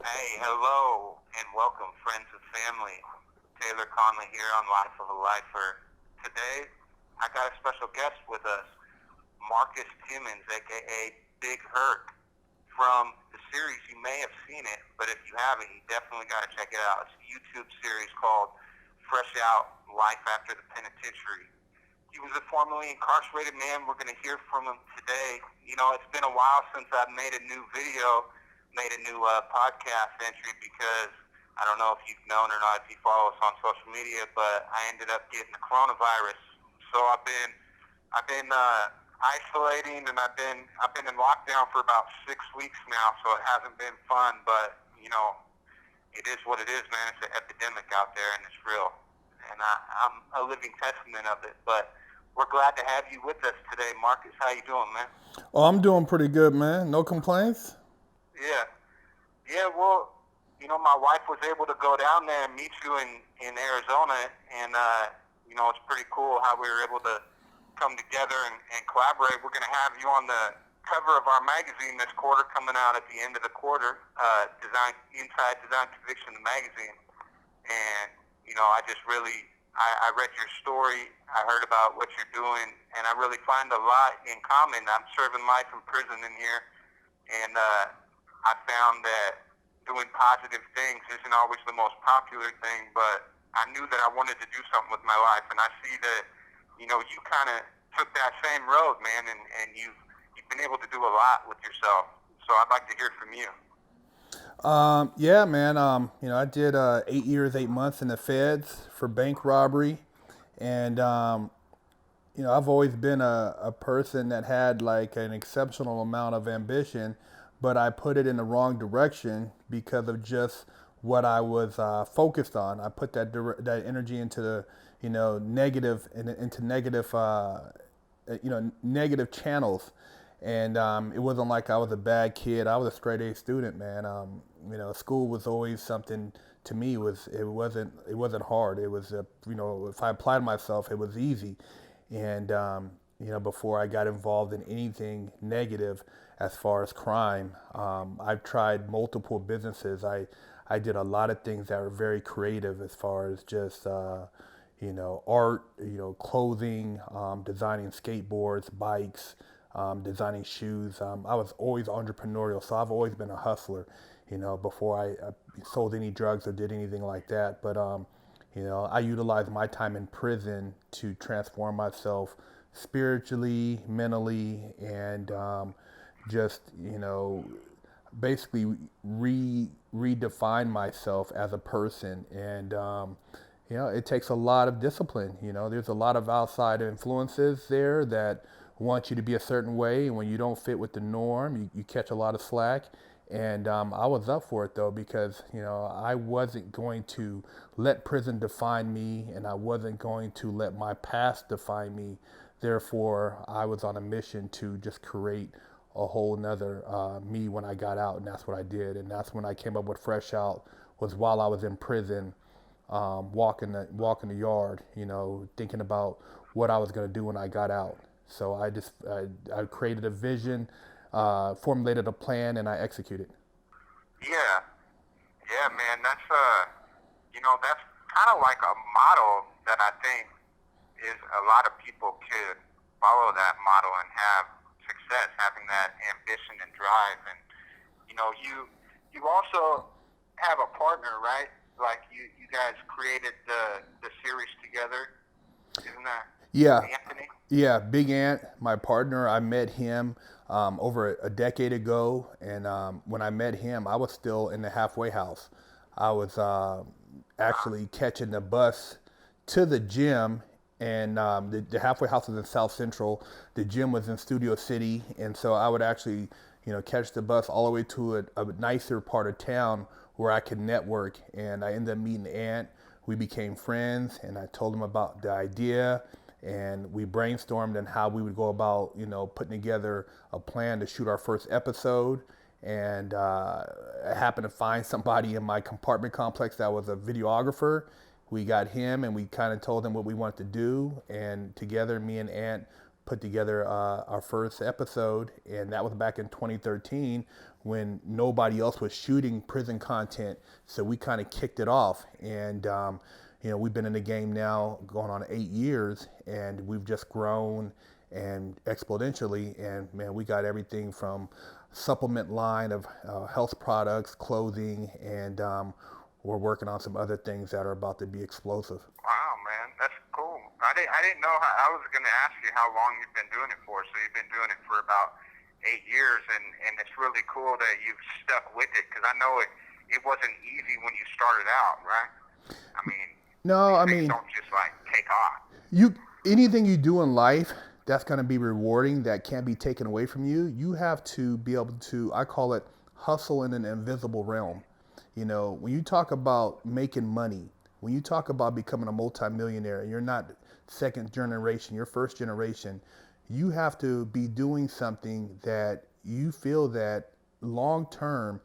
Hey, hello, and welcome, friends and family. Taylor Conley here on Life of a Lifer. Today, I got a special guest with us, Marcus Timmons, aka Big Herc, from the series. You may have seen it, but if you haven't, you definitely got to check it out. It's a YouTube series called Fresh Out: Life After the Penitentiary. He was a formerly incarcerated man. We're going to hear from him today. You know, it's been a while since I've made a new podcast entry because I don't know if you've known or not, if you follow us on social media, but I ended up getting the coronavirus. So I've been isolating, and I've been in lockdown for about 6 weeks now. So it hasn't been fun, but you know, it is what it is, man. It's an epidemic out there, and it's real. And I'm a living testament of it. But we're glad to have you with us today, Marcus. How you doing, man? Oh, I'm doing pretty good, man. No complaints. Yeah. Yeah, well, you know, my wife was able to go down there and meet you in Arizona, and, it's pretty cool how we were able to come together and collaborate. We're going to have you on the cover of our magazine this quarter, coming out at the end of the quarter, Inside Design Conviction, the magazine. And, I read your story, I heard about what you're doing, and I really find a lot in common. I'm serving life in prison in here, and I found that doing positive things isn't always the most popular thing, but I knew that I wanted to do something with my life, and I see that, you kind of took that same road, man, and you've been able to do a lot with yourself. So I'd like to hear from you. Yeah, man. I did 8 years, 8 months in the feds for bank robbery, and I've always been a person that had like an exceptional amount of ambition, but I put it in the wrong direction because of just what I was focused on. I put that energy into the negative and into negative negative channels. And it wasn't like I was a bad kid. I was a straight A student, man. School was always something to me. It wasn't hard. It was if I applied myself, it was easy. And before I got involved in anything negative as far as crime, I've tried multiple businesses. I did a lot of things that were very creative as far as just art, clothing, designing skateboards, bikes, designing shoes. I was always entrepreneurial, so I've always been a hustler, before I sold any drugs or did anything like that. But, I utilized my time in prison to transform myself spiritually, mentally, and just, basically redefine myself as a person. And, it takes a lot of discipline. There's a lot of outside influences there that want you to be a certain way, and when you don't fit with the norm, you catch a lot of slack. And I was up for it though, because I wasn't going to let prison define me, and I wasn't going to let my past define me. Therefore, I was on a mission to just create a whole nother me when I got out, and that's what I did. And that's when I came up with Fresh Out, was while I was in prison, walking the yard, thinking about what I was going to do when I got out. So I created a vision, formulated a plan, and I executed. Yeah, yeah, man. That's kind of like a model that I think is a lot of people could follow that model and have success, having that ambition and drive. And you also have a partner, right? Like you guys created the series together, isn't that Yeah, Anthony? yeah, Big Ant, my partner. I met him over a decade ago, and when I met him, I was still in the halfway house. I was actually catching the bus to the gym, and the halfway house was in South Central. The gym was in Studio City, and so I would actually, catch the bus all the way to a nicer part of town where I could network. And I ended up meeting Ant. We became friends, and I told him about the idea, and we brainstormed on how we would go about, putting together a plan to shoot our first episode. And I happened to find somebody in my compartment complex that was a videographer. We got him, and we kind of told him what we wanted to do, and together, me and Ant put together our first episode, and that was back in 2013 when nobody else was shooting prison content. So we kind of kicked it off, and we've been in the game now going on 8 years, and we've just grown and exponentially. And man, we got everything from supplement line of health products, clothing, and we're working on some other things that are about to be explosive. Wow, man, that's cool. I didn't know I was going to ask you how long you've been doing it for. So you've been doing it for about 8 years, and it's really cool that you've stuck with it, because I know it wasn't easy when you started out, right? I mean, things don't just like take off. Anything you do in life that's going to be rewarding, that can't be taken away from you, you have to be able to, I call it hustle in an invisible realm. When you talk about making money, when you talk about becoming a multimillionaire, and you're not second generation, you're first generation, you have to be doing something that you feel that long term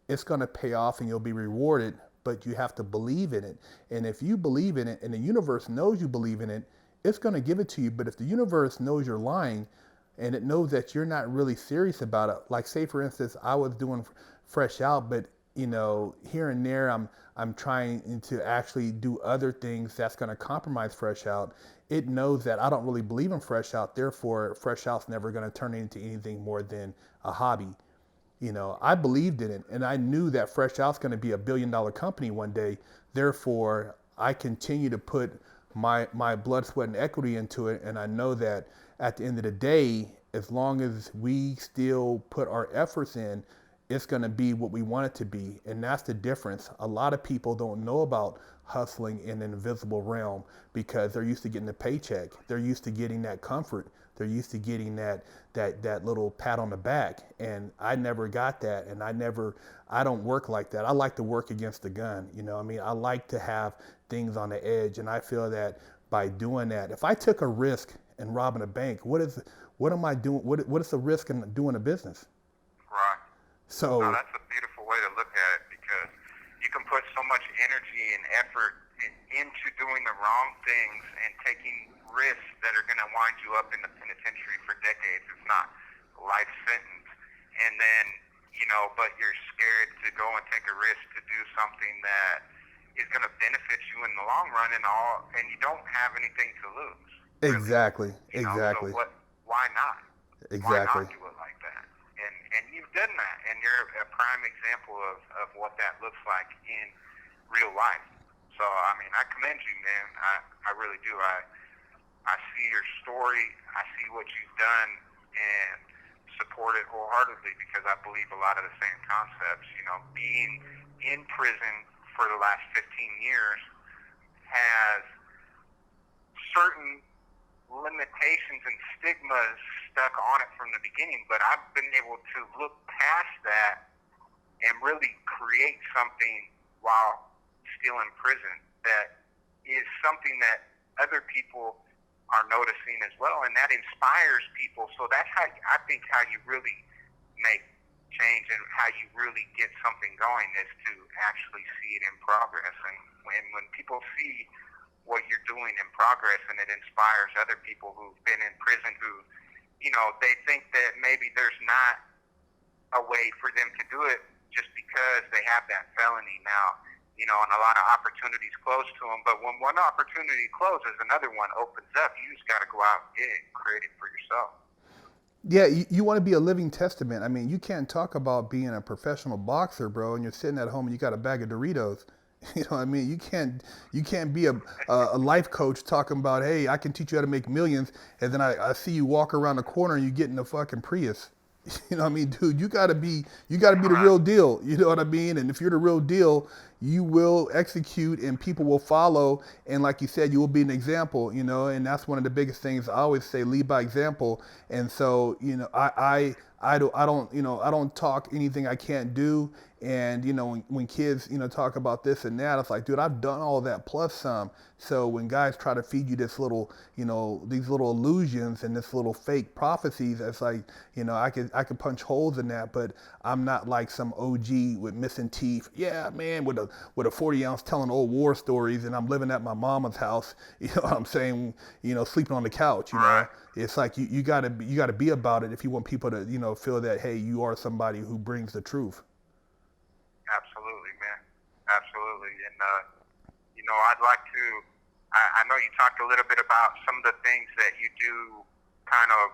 it's going to pay off and you'll be rewarded, but you have to believe in it. And if you believe in it and the universe knows you believe in it, it's going to give it to you. But if the universe knows you're lying and it knows that you're not really serious about it, like say for instance, I was doing Fresh Out, but here and there I'm trying to actually do other things that's going to compromise Fresh Out. It knows that I don't really believe in Fresh Out, therefore Fresh Out's never going to turn into anything more than a hobby. I believed in it, and I knew that Fresh Out's going to be $1 billion company one day. Therefore, I continue to put my blood, sweat, and equity into it, and I know that at the end of the day, as long as we still put our efforts in, it's going to be what we want it to be. And that's the difference. A lot of people don't know about hustling in an invisible realm because they're used to getting a paycheck. They're used to getting that comfort. They're used to getting that little pat on the back. And I never got that. And I don't work like that. I like to work against the gun. I like to have things on the edge. And I feel that by doing that, if I took a risk in robbing a bank, what am I doing? What is the risk in doing a business? Right. So no, that's a beautiful way to look at it, because you can put so much energy and effort into doing the wrong things and taking risks that are going to wind you up in the penitentiary for decades, if not life sentence. And then, but you're scared to go and take a risk to do something that is going to benefit you in the long run and you don't have anything to lose. Really. Exactly. So why not? Exactly. Why not do it like that? And you've done that, and you're a prime example of what that looks like in real life. So, I commend you, man. I really do. I see your story. I see what you've done and support it wholeheartedly, because I believe a lot of the same concepts. Being in prison for the last 15 years has certain limitations and stigmas stuck on it from the beginning, but I've been able to look past that and really create something while still in prison that is something that other people are noticing as well, and that inspires people. So that's how how you really make change and how you really get something going, is to actually see it in progress. And when people see what you're doing in progress, and it inspires other people who've been in prison who, they think that maybe there's not a way for them to do it just because they have that felony now, and a lot of opportunities close to them. But when one opportunity closes, another one opens up. You just got to go out and get it and create it for yourself. Yeah, you want to be a living testament. You can't talk about being a professional boxer, bro, and you're sitting at home and you got a bag of Doritos. You know what I mean? You can't be a life coach talking about, hey, I can teach you how to make millions, and then I see you walk around the corner and you get in a fucking Prius. You know what I mean, dude? You gotta be the real deal. You know what I mean? And if you're the real deal, you will execute and people will follow. And like you said, you will be an example. And that's one of the biggest things I always say: lead by example. And so, I don't talk anything I can't do. And when kids talk about this and that, it's like, dude, I've done all that plus some. So when guys try to feed you this little, these little illusions and this little fake prophecies, it's like, I could punch holes in that, but I'm not like some OG with missing teeth. Yeah, man, with a 40 ounce telling old war stories, and I'm living at my mama's house. You know what I'm saying? Sleeping on the couch. Right. It's like you gotta be about it if you want people to feel that, hey, you are somebody who brings the truth. Absolutely, man. Absolutely. And, I'd like to, I know you talked a little bit about some of the things that you do kind of,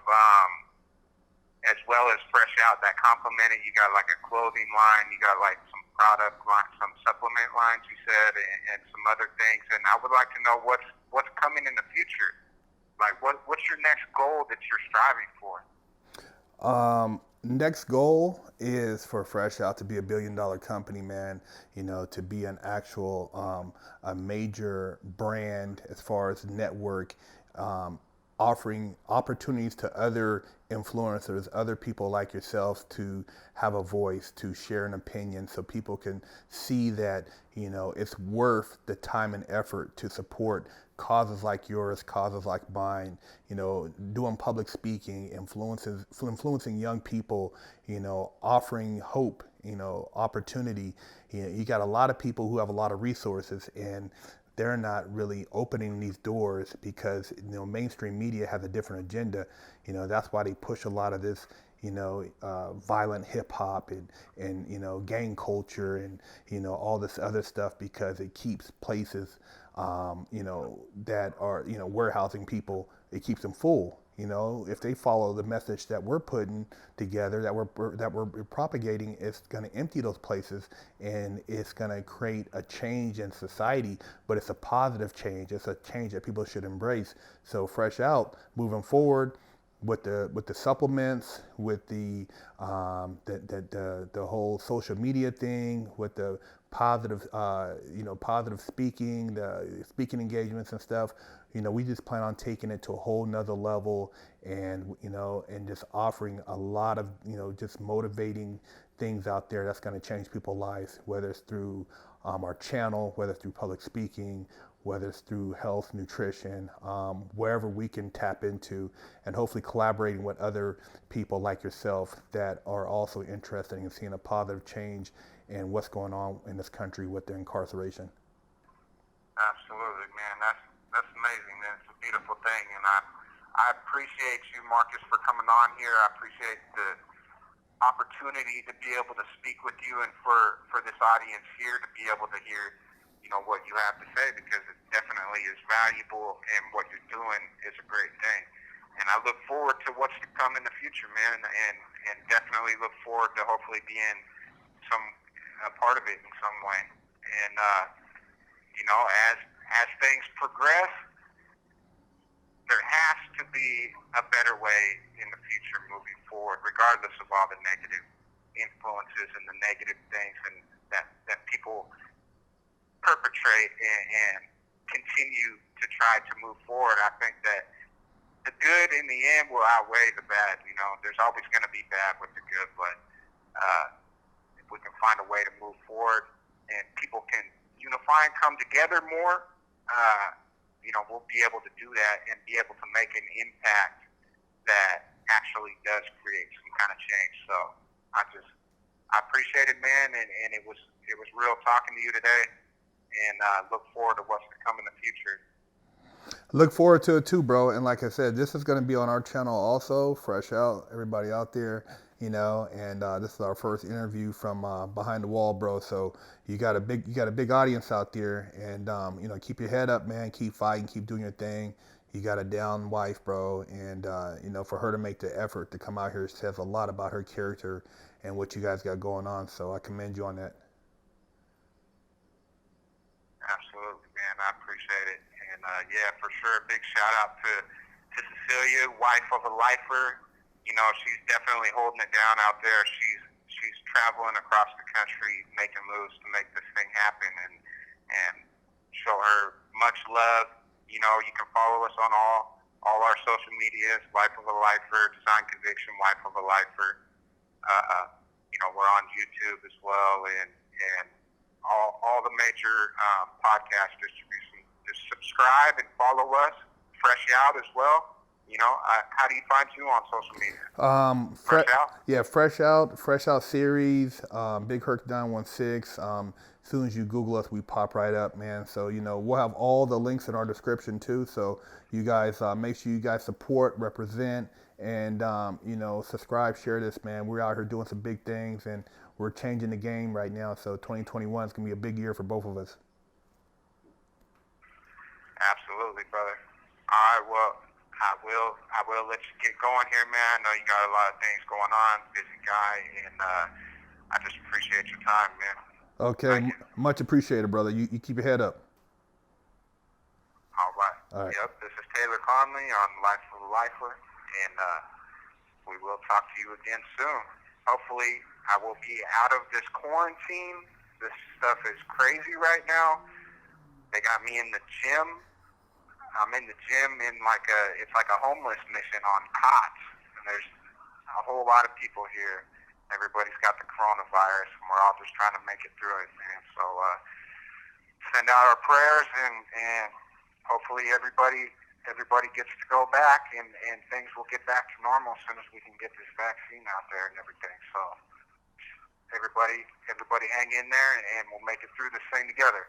as well as Fresh Out that complement it. You got like a clothing line, you got like some product line, some supplement lines you said, and some other things. And I would like to know what's coming in the future. Like what's your next goal that you're striving for? Next goal is for Fresh Out to be $1 billion company, man. To be an actual, a major brand as far as network, offering opportunities to other influencers, other people like yourself to have a voice, to share an opinion, so people can see that, it's worth the time and effort to support causes like yours, causes like mine, doing public speaking, influencing young people, offering hope, opportunity. You got a lot of people who have a lot of resources, and they're not really opening these doors because mainstream media has a different agenda. That's why they push a lot of this violent hip hop and gang culture and all this other stuff, because it keeps places that are warehousing people. It keeps them full. If they follow the message that we're putting together, that we're propagating, it's going to empty those places, and it's going to create a change in society. But it's a positive change. It's a change that people should embrace. So Fresh Out, moving forward, with the supplements, with the whole social media thing, with the positive positive speaking, the speaking engagements and stuff. We just plan on taking it to a whole nother level, and and just offering a lot of just motivating things out there that's going to change people's lives, whether it's through our channel, whether it's through public speaking, whether it's through health, nutrition, wherever we can tap into, and hopefully collaborating with other people like yourself that are also interested in seeing a positive change in what's going on in this country with the incarceration. Absolutely, man. That's amazing, man. It's a beautiful thing, and I appreciate you, Marcus, for coming on here. I appreciate the opportunity to be able to speak with you, and for this audience here to be able to hear what you have to say, because it definitely is valuable, and what you're doing is a great thing. And I look forward to what's to come in the future, man, and definitely look forward to hopefully being a part of it in some way. And as things progress, there has to be a better way in the future moving forward, regardless of all the negative influences and the negative things and that people perpetrate and continue to try to move forward. I think that the good in the end will outweigh the bad. There's always going to be bad with the good, but if we can find a way to move forward and people can unify and come together more, we'll be able to do that and be able to make an impact that actually does create some kind of change. So I appreciate it, man, and it was real talking to you today, and look forward to what's to come in the future. Look forward to it too, bro. And like I said, this is going to be on our channel also, Fresh Out, everybody out there, and this is our first interview from behind the wall, bro. So you got a big audience out there, and keep your head up, man. Keep fighting, keep doing your thing. You got a down wife, bro, and for her to make the effort to come out here says a lot about her character and what you guys got going on. So I commend you on that. Absolutely, man. I appreciate it. And yeah, for sure, big shout out to Cecilia, wife of a lifer. She's definitely holding it down out there. She's traveling across the country, making moves to make this thing happen, and show her much love. You can follow us on all our social medias: Wife of a Lifer, Design Conviction, Wife of a Lifer. we're on YouTube as well, and all the major podcast distribution. Just subscribe and follow us. Fresh Out as well. How do you find you on social media? Fresh Out? Yeah, Fresh Out series, Big Herc 916. As soon as you Google us, we pop right up, man. So, we'll have all the links in our description too. So you guys, make sure you guys support, represent, and, subscribe, share this, man. We're out here doing some big things, and we're changing the game right now. So 2021 is going to be a big year for both of us. Absolutely, brother. All right, well, I will let you get going here, man. I know you got a lot of things going on, busy guy, and I just appreciate your time, man. Okay, much appreciated, brother. You keep your head up. All right. All right. Yep, this is Taylor Conley on Life of a Lifer, and we will talk to you again soon. Hopefully, I will be out of this quarantine. This stuff is crazy right now. They got me in the gym. I'm in the gym it's like a homeless mission on cots. And there's a whole lot of people here. Everybody's got the coronavirus, and we're all just trying to make it through it, man. So send out our prayers, and hopefully everybody gets to go back, and things will get back to normal as soon as we can get this vaccine out there and everything. So everybody hang in there, and we'll make it through this thing together.